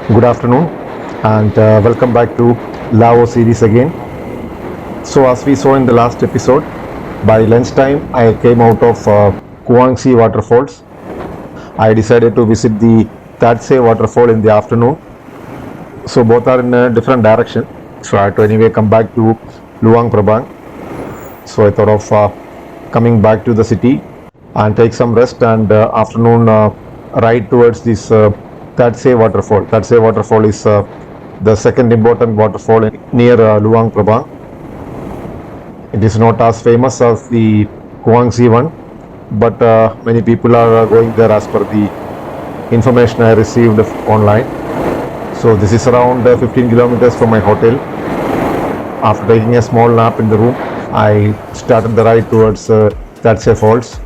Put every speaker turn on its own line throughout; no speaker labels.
Good afternoon and welcome back to Laos series again. So, as we saw in the last episode, by lunchtime I came out of Kuangsi waterfalls. I decided to visit the Tad Sae waterfall in the afternoon. So, both are in a different direction. So, I had to anyway come back to Luang Prabang. So, I thought of coming back to the city and take some rest and afternoon ride towards this Tad Sae waterfall. Tad Sae waterfall is the second important waterfall near Luang Prabang. It is not as famous as the Guangxi one, but many people are going there as per the information I received online. So this is around 15 kilometers from my hotel. After taking a small nap in the room, I started the ride towards Tad Sae Falls.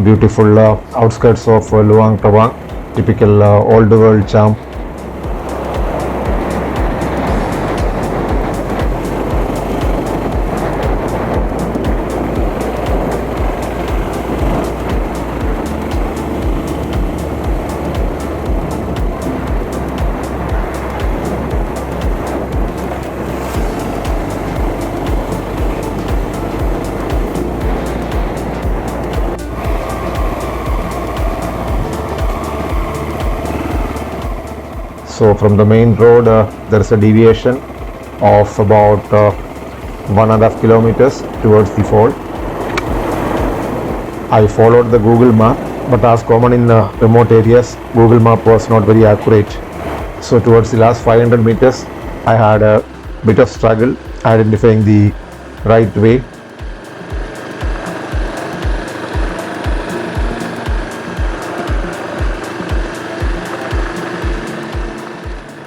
Beautiful outskirts of Luang Prabang, typical old world charm. So from the main road, there is a deviation of about 1.5 kilometers towards the fall. I followed the Google map, but as common in remote areas, Google map was not very accurate. So towards the last 500 meters, I had a bit of struggle identifying the right way.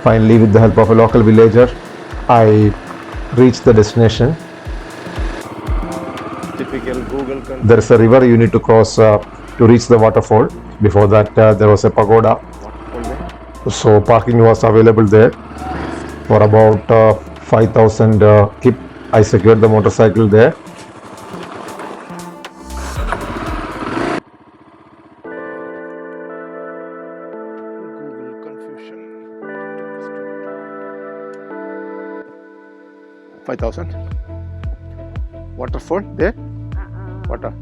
Finally, with the help of a local villager, I reached the destination. Typical Google. There is a river you need to cross to reach the waterfall. Before that, there was a pagoda. So parking was available there for about 5,000 kip. I secured the motorcycle there. Google confusion. 5,000. Waterfall there? Water.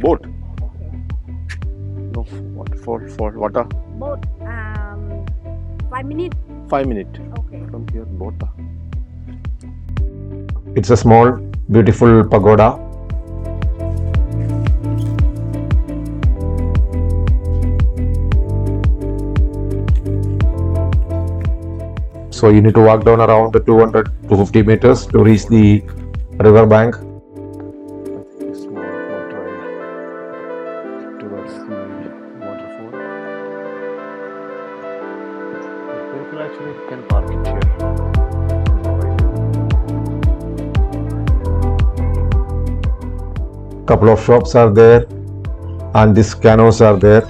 Boat. No, waterfall for water.
Boat, 5 minutes.
5 minutes.
Okay.
From here, boat. It's a small, beautiful pagoda. So you need to walk down around 200 to 250 meters to reach the river bank. Small boat ride towards the waterfall. People actually can park it here. Couple of shops are there, and these canoes are there.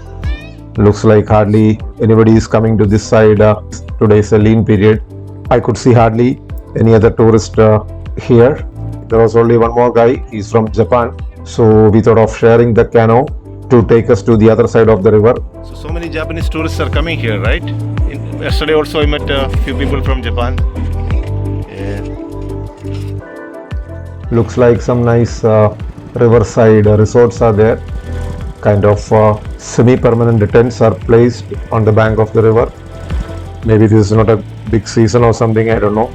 Looks like hardly anybody is coming to this side. Today is a lean period. I could see hardly any other tourist here. There was only one more guy. He's from Japan. So we thought of sharing the canoe to take us to the other side of the river.
So many Japanese tourists are coming here, right? Yesterday also I met a few people from Japan. Yeah.
Looks like some nice riverside resorts are there. Kind of semi-permanent tents are placed on the bank of the river. Maybe this is not a big season or something, I don't know.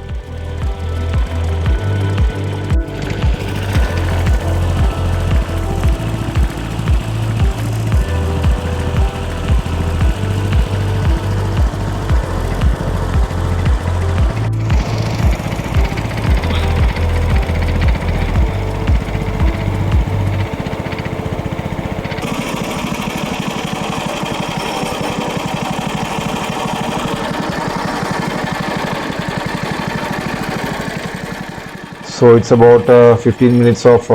So it's about 15 minutes of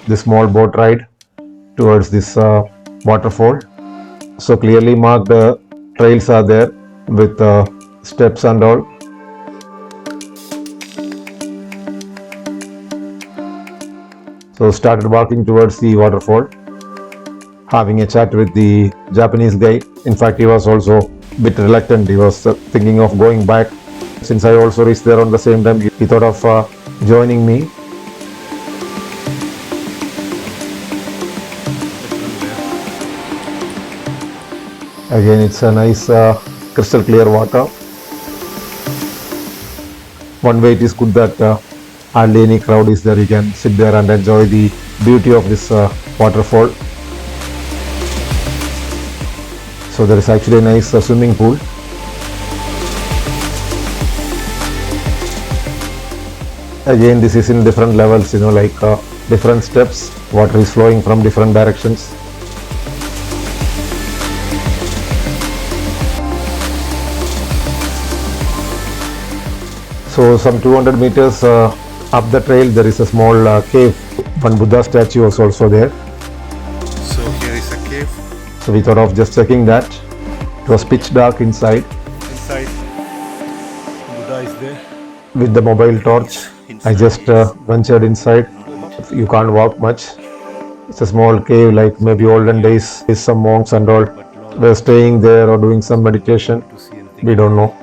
the small boat ride towards this waterfall. So clearly marked trails are there with steps and all. So started walking towards the waterfall, having a chat with the Japanese guy. In fact, he was also a bit reluctant. He was thinking of going back. Since I also reached there on the same time, he thought of joining me. Again, it's a nice crystal clear water. One way it is good that hardly any crowd is there. You can sit there and enjoy the beauty of this waterfall. So there is actually a nice swimming pool. Again, this is in different levels, like different steps. Water is flowing from different directions. So some 200 meters up the trail, there is a small cave. One Buddha statue was also there.
So here is a cave.
So we thought of just checking that. It was pitch dark inside.
Inside, Buddha is there.
With the mobile torch, I just ventured inside. You can't walk much. It's a small cave, like maybe olden days. Some monks and all were staying there or doing some meditation. We don't know.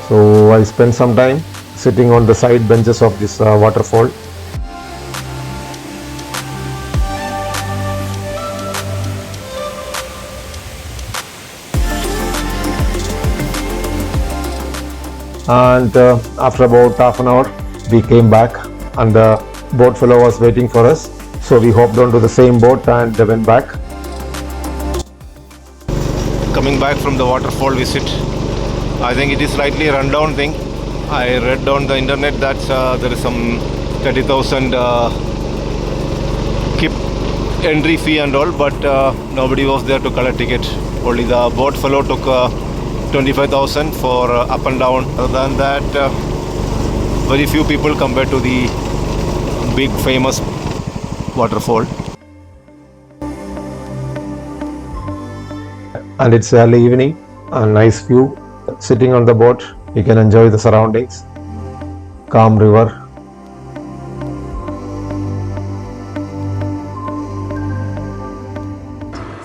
So I spent some time sitting on the side benches of this waterfall. And after about half an hour, we came back and the boat fellow was waiting for us. So we hopped onto the same boat and went back.
Coming back from the waterfall visit, I think it is slightly a rundown thing. I read on the internet that there is some 30,000 keep entry fee and all, but nobody was there to collect ticket. Only the boat fellow took 25,000 for up and down. Other than that, very few people compared to the big famous waterfall.
And it's early evening, a nice view. Sitting on the boat, you can enjoy the surroundings. Calm river.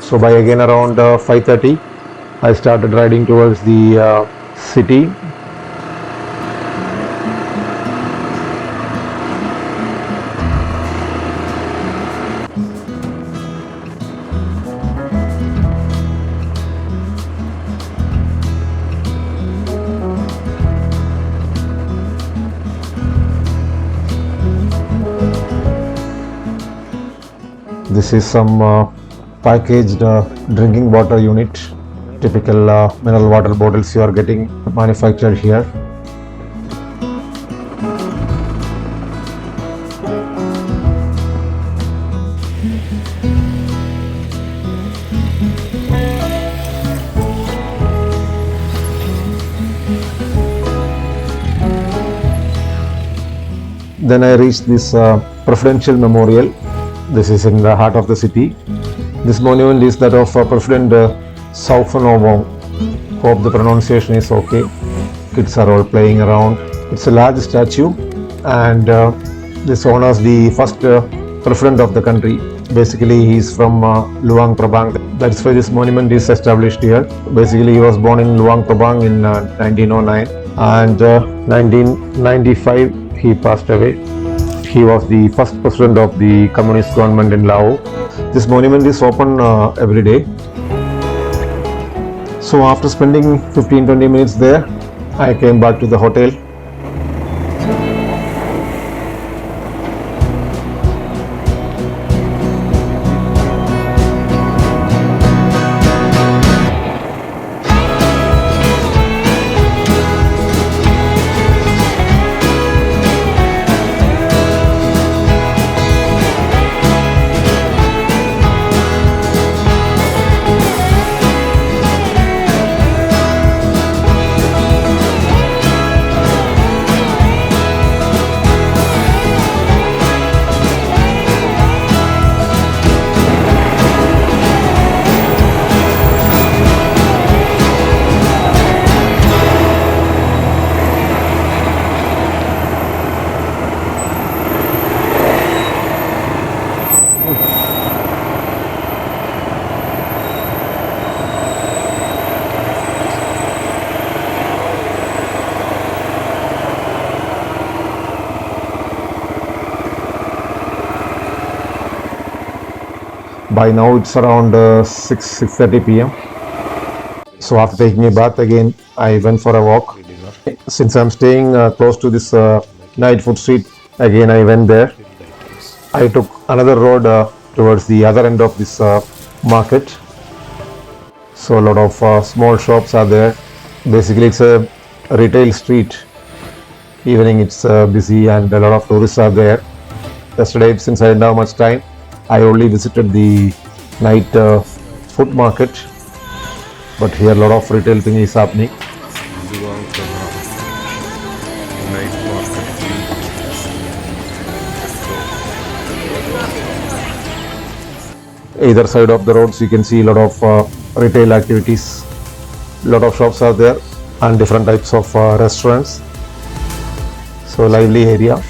So by again around 5:30, I started riding towards the city. This is some packaged drinking water unit. Typical mineral water bottles you are getting manufactured here. Then I reached this presidential memorial. This is in the heart of the city. This monument is that of President Saufanovo. Hope the pronunciation is okay. Kids are all playing around. It's a large statue, and this honors the first president of the country. Basically, he is from Luang Prabang. That's why this monument is established here. Basically, he was born in Luang Prabang in 1909, and 1995 he passed away. He was the first president of the communist government in Laos. This monument is open every day. So after spending 15-20 minutes there, I came back to the hotel. By now it's around 6:30 p.m. So after taking a bath again, I went for a walk. Since I'm staying close to this night food street, again I went there. I took another road towards the other end of this market. So a lot of small shops are there. Basically, it's a retail street. Evening it's busy and a lot of tourists are there. Yesterday, since I didn't have much time, I only visited the night food market. But here a lot of retail thing is happening. Either side of the roads you can see a lot of retail activities. A lot of shops are there and different types of restaurants. So lively area,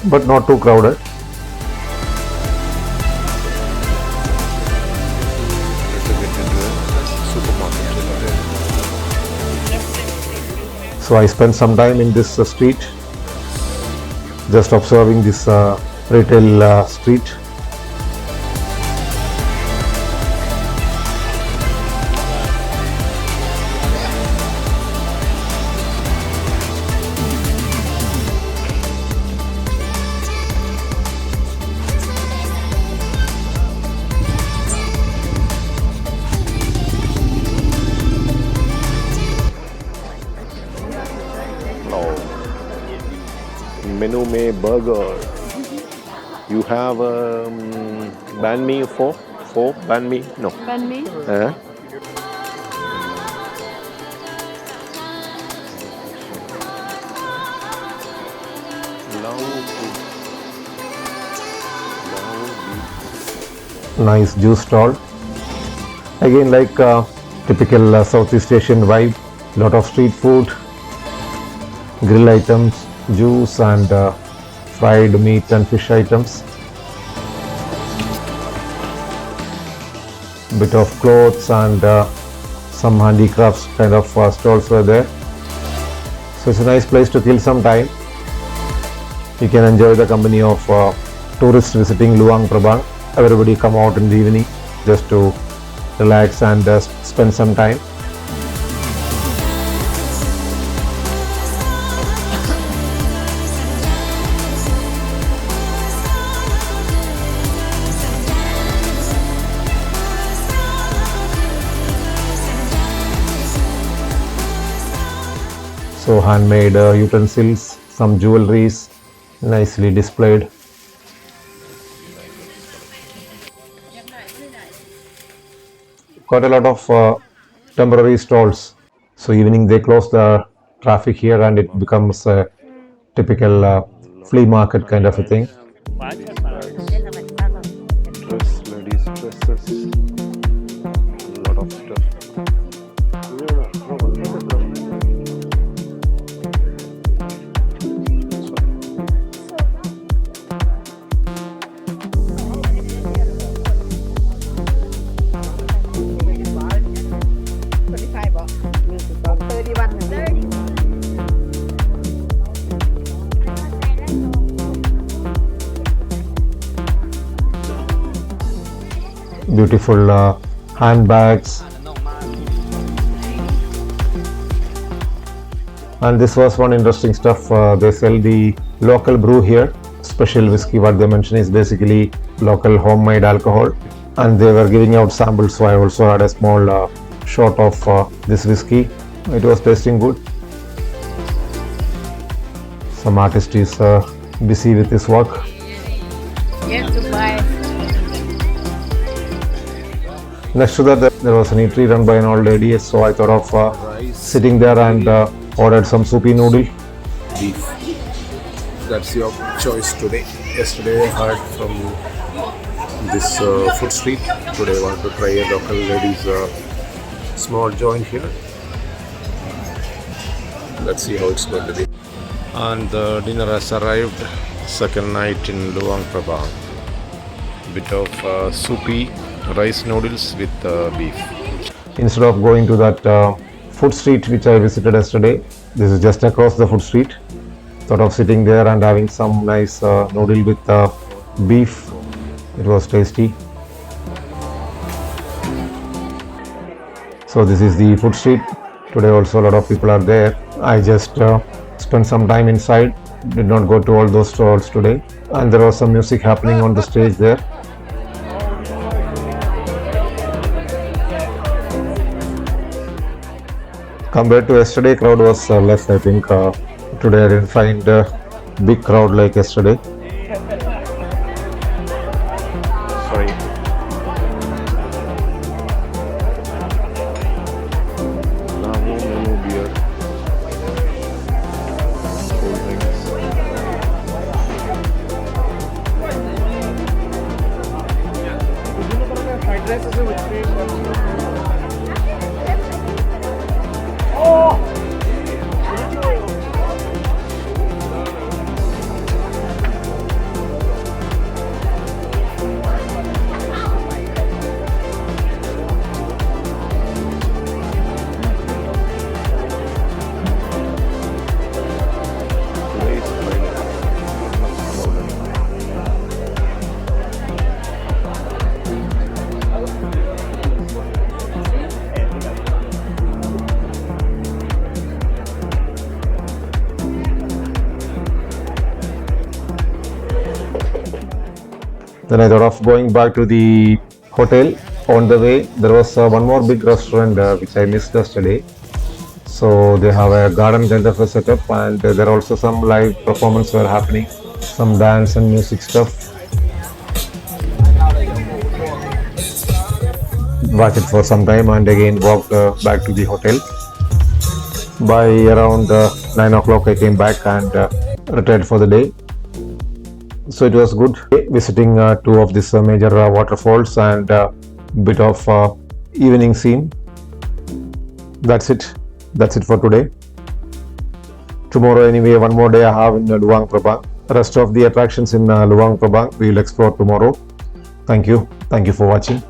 but not too crowded. So I spent some time in this street, just observing this retail street.
Menu में burger. You have banh mi for banh mi? No.
Banh mi.
Nice juice stall. Again, like typical Southeast Asian vibe. Lot of street food, grill items, juice and fried meat and fish items. Bit of clothes and some handicrafts kind of stalls were there. So it's a nice place to kill some time. You can enjoy the company of tourists visiting Luang Prabang. Everybody come out in the evening just to relax and spend some time. So handmade utensils, some jewelries, nicely displayed. Quite a lot of temporary stalls. So evening they close the traffic here and it becomes a typical flea market kind of a thing.
Dress, ladies' dresses. A lot of stuff.
Beautiful handbags. And this was one interesting stuff. They sell the local brew here. Special whiskey, what they mention is basically local homemade alcohol. And they were giving out samples, so I also had a small shot of this whiskey. It was tasting good. Some artist is busy with his work.
Yes, to buy.
Next to that, there was an eatery run by an old lady, so I thought of sitting there and ordered some soupy noodle.
Beef. That's your choice today. Yesterday I heard from this food street. Today I want to try a local lady's small joint here. Let's see how it's going to be. And the dinner has arrived. Second night in Luang Prabang. Bit of soupy rice noodles with beef.
Instead of going to that food street which I visited yesterday, this is just across the food street. Thought of sitting there and having some nice noodle with beef. It was tasty. So this is the food street. Today also a lot of people are there. I just spent some time inside. Did not go to all those stalls today. And there was some music happening on the stage there. Compared to yesterday, crowd was less, I think. Today I didn't find a big crowd like yesterday.
Sorry. No beer. Cold drinks.
Then I thought of going back to the hotel. On the way, there was one more big restaurant which I missed yesterday. So they have a garden kind of a setup, and there are also some live performance were happening, some dance and music stuff. Watched it for some time and again walked back to the hotel. By around 9 o'clock I came back and retired for the day. So it was good visiting two of these major waterfalls and bit of evening scene. That's it for today. Tomorrow anyway, one more day I have in Luang Prabang. The rest of the attractions in Luang Prabang we will explore tomorrow. Thank you for watching.